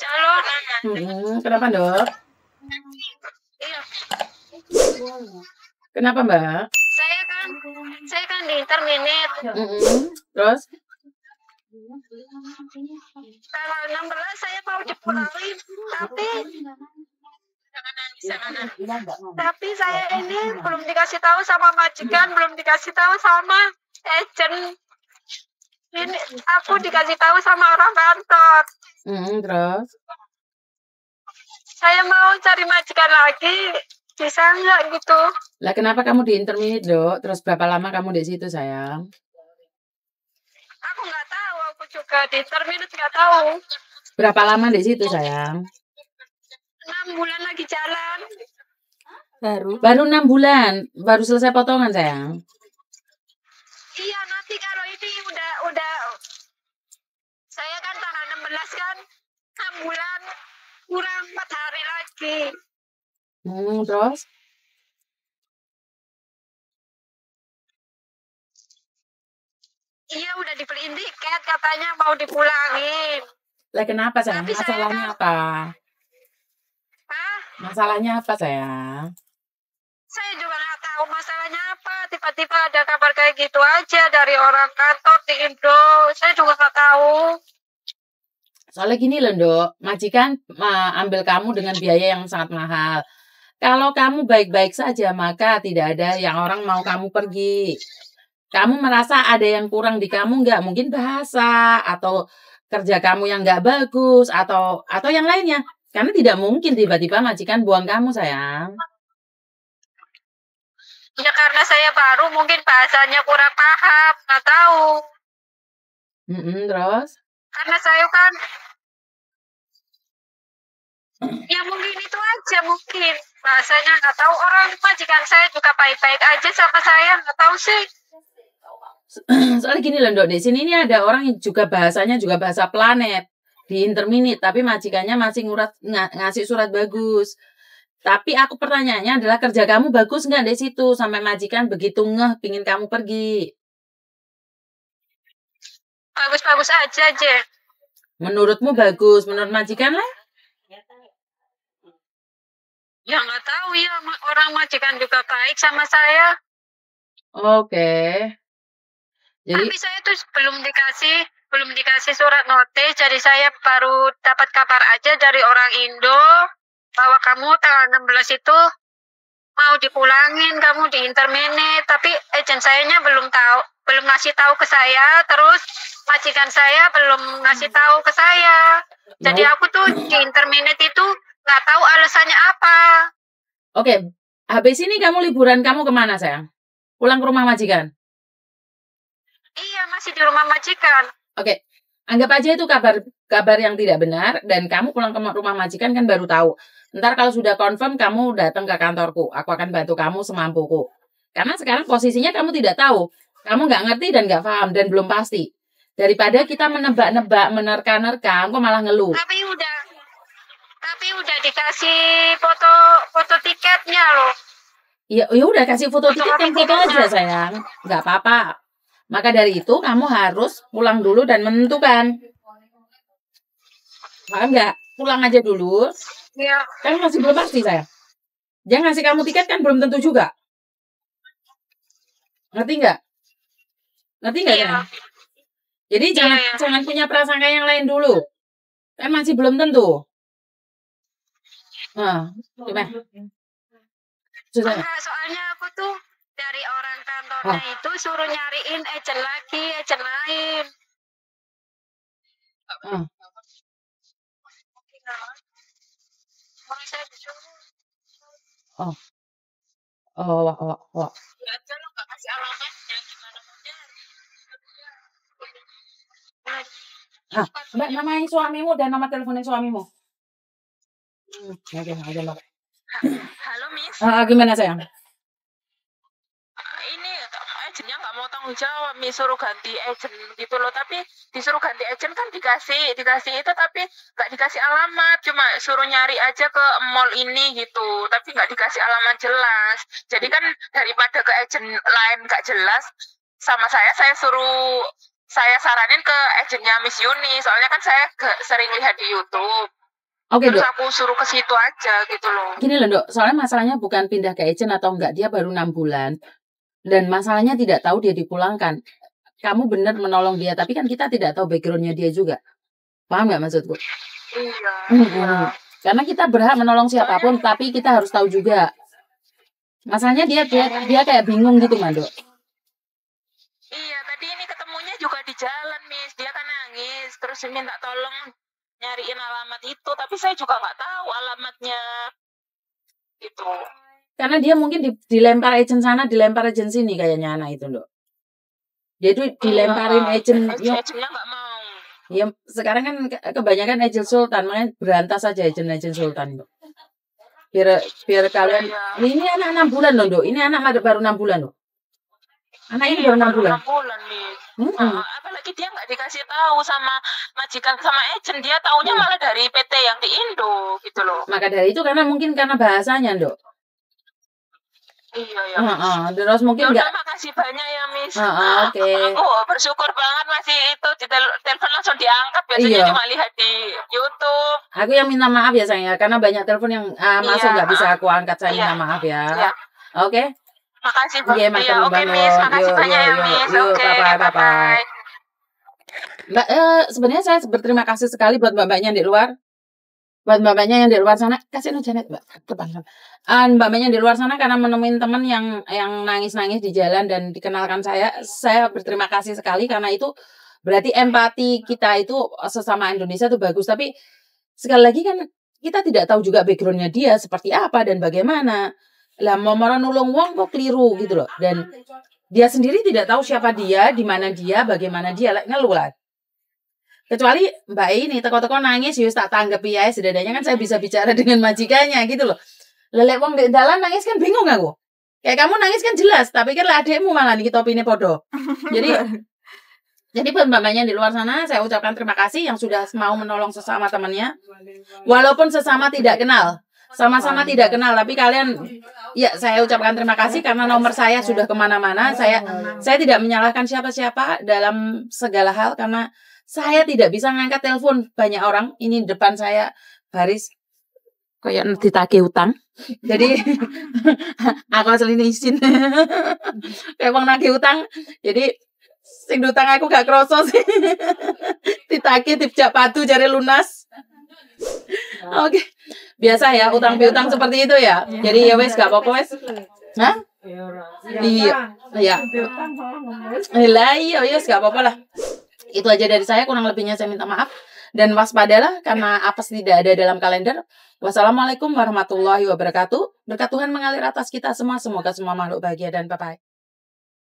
Halo. Kenapa, Dok? Iya. Kenapa, Mbak? Saya kan di interminit. Terus? Tanggal 16 saya mau dipulangin, tapi saya ini belum dikasih tahu sama majikan, belum dikasih tahu sama agent. Ini aku dikasih tahu sama orang kantor. Terus? Saya mau cari majikan lagi, bisa nggak gitu? Lah kenapa kamu di interminit, Dok? Terus berapa lama kamu di situ, sayang? Aku nggak tahu, aku juga di interminit nggak tahu. Berapa lama di situ, sayang? 6 bulan lagi jalan. Baru 6 bulan, baru selesai potongan, sayang. Iya, nanti kalau ini udah saya kan tanggal 16 kan 6 bulan kurang 4 hari lagi. Terus? Iya, udah dibeliin tiket, katanya mau dipulangin. Lah kenapa, sayang? Tapi Masalahnya apa? Hah? Masalahnya apa, sayang? Saya juga nggak tahu masalahnya apa. Tiba-tiba ada kabar kayak gitu aja dari orang kantor di Indo. Saya juga nggak tahu. Soalnya gini loh, Dok. Majikan ambil kamu dengan biaya yang sangat mahal. Kalau kamu baik-baik saja, maka tidak ada yang orang mau kamu pergi. Kamu merasa ada yang kurang di kamu, nggak? Mungkin bahasa, atau kerja kamu yang nggak bagus, atau yang lainnya. Karena tidak mungkin tiba-tiba majikan buang kamu, sayang. Ya karena saya baru, mungkin bahasanya kurang paham, nggak tahu. Terus? Karena saya kan, ya mungkin itu aja mungkin. Bahasanya nggak tahu, orang majikan saya juga baik-baik aja sama saya, nggak tahu sih. Soalnya gini loh, Dok, di sini ini ada orang yang juga bahasanya juga bahasa planet di interminit, tapi majikannya masih ngasih surat bagus. Tapi aku pertanyaannya adalah kerja kamu bagus nggak di situ sampai majikan begitu ngeh pingin kamu pergi? Bagus-bagus aja, Je. Menurutmu bagus, menurut majikan lah? Ya nggak tahu ya, orang majikan juga baik sama saya. Oke. Jadi, tapi saya tuh belum dikasih surat notis, jadi saya baru dapat kabar aja dari orang Indo bahwa kamu tanggal 16 itu mau dipulangin, kamu di interminit, tapi agent sayanya belum ngasih tahu ke saya, terus majikan saya belum ngasih tahu ke saya. Jadi aku tuh di interminit itu nggak tahu alasannya apa. Oke, habis ini kamu liburan kamu kemana, sayang? Pulang ke rumah majikan? Iya, masih di rumah majikan. Oke, anggap aja itu kabar yang tidak benar, dan kamu pulang ke rumah majikan kan baru tahu. Ntar kalau sudah confirm, kamu datang ke kantorku. Aku akan bantu kamu semampuku. Karena sekarang posisinya kamu tidak tahu. Kamu nggak ngerti dan nggak paham dan belum pasti. Daripada kita menebak-nebak, menerka-nerka, kok malah ngeluh. Tapi udah dikasih foto tiketnya loh. Ya udah kasih foto tiket, foto aja, sayang. Nggak apa-apa. Maka dari itu kamu harus pulang dulu dan menentukan. Paham nggak? Pulang aja dulu. Iya. Kan masih belum pasti, sayang. Dia ngasih kamu tiket kan belum tentu juga. Ngerti nggak? Ngerti nggak, Iya. sayang? Jadi jangan punya prasangka yang lain dulu. Kan masih belum tentu. Nah, gimana? Soalnya aku tuh dari orang kantornya itu suruh nyariin agent lain. Wah. Kalau nggak kasih alamatnya gimana mau nyari? Mbak, namanya suamimu dan nomor teleponnya suamimu. Oke. Halo, Miss. Gimana, sayang? Ini agentnya nggak mau tanggung jawab, Miss, suruh ganti agent gitu loh. Tapi disuruh ganti agent kan dikasih itu, tapi nggak dikasih alamat, cuma suruh nyari aja ke mall ini gitu, tapi nggak dikasih alamat jelas. Jadi kan daripada ke agent lain nggak jelas, sama saya suruh saya saranin ke agennya Miss Yuni, soalnya kan saya sering lihat di YouTube. Oke, Terus Dok. aku suruh ke situ aja gitu loh. Gini loh, Dok. Soalnya masalahnya bukan pindah ke agent atau enggak, dia baru 6 bulan. Dan masalahnya tidak tahu dia dipulangkan. Kamu benar menolong dia, tapi kan kita tidak tahu background-nya dia juga. Paham nggak maksudku? Iya. Karena kita berhak menolong siapapun, tapi kita harus tahu juga. Masalahnya dia kayak bingung gitu, Mando. Iya, tadi ini ketemunya juga di jalan, Miss. Dia kan nangis, terus minta tolong nyariin alamat itu, tapi saya juga nggak tahu alamatnya. Gitu. Karena dia mungkin dilempar agent sana, dilempar agent sini kayaknya anak itu, Dok. Dia tuh dilemparin agent. Agentnya nggak mau. Ya, sekarang kan kebanyakan agent sultan, makanya berantas aja agent Sultan, Dok. Biar kalian. Ini anak 6 bulan loh, Dok. Ini anak baru 6 bulan loh. Anak ini baru 6 bulan. 6 bulan, Miss. Apalagi dia nggak dikasih tahu sama majikan sama agent, dia taunya malah dari PT yang di Indo gitu loh. Maka dari itu karena bahasanya, Dok. Iya. Terus mungkin nggak. Makasih banyak ya, Miss. Oke. Aku bersyukur banget masih itu di telepon langsung diangkat, biasanya cuma lihat di YouTube. Aku yang minta maaf ya sayang ya, karena banyak telepon yang masuk nggak bisa aku angkat, saya minta maaf ya. Oke. Makasih banyak. Oke, Miss. Makasih banyak ya, Miss. Oke, bye. Mbak, sebenarnya saya berterima kasih sekali buat mbak-mbaknya di luar. Buat mbak-mbaknya yang di luar sana, kasih Janet, Mbak. Mbak-mbaknya di luar sana karena menemuin teman yang nangis-nangis di jalan dan dikenalkan saya berterima kasih sekali karena itu berarti empati kita itu sesama Indonesia itu bagus. Tapi sekali lagi kan kita tidak tahu juga backgroundnya dia seperti apa dan bagaimana. Lah mau nulung wong kok keliru gitu loh. Dan dia sendiri tidak tahu siapa dia, di mana dia, bagaimana dia, ngeluh lah. Kecuali Mbak ini teko-teko nangis yus tak tanggepi ya setidaknya kan saya bisa bicara dengan majikannya gitu loh. Lelek wong di dalan nangis kan bingung aku. Kayak kamu nangis kan jelas, tapi kan lah adekmu malah nih topine podo. Jadi buat mbak-mbaknya di luar sana saya ucapkan terima kasih yang sudah mau menolong sesama temannya. Walaupun sesama tidak kenal, sama-sama tidak kenal, tapi kalian ya saya ucapkan terima kasih karena nomor saya sudah kemana-mana. Saya tidak menyalahkan siapa-siapa dalam segala hal karena saya tidak bisa ngangkat telepon banyak orang. Ini depan saya baris kayak ditagih utang. Jadi aku asli izin kayak wong nagih utang. Jadi sing utang aku gak kroso sih. Ditagih dijak padu jare lunas. Oke. Biasa ya utang piutang seperti itu ya. Jadi ya wes gak apa-apa wes. Hah? Iya. Lah iya wes gak apa-apa lah. Itu aja dari saya, kurang lebihnya saya minta maaf. Dan waspadalah karena apes tidak ada dalam kalender. Wassalamualaikum warahmatullahi wabarakatuh. Berkat Tuhan mengalir atas kita semua. Semoga semua makhluk bahagia dan bye-bye.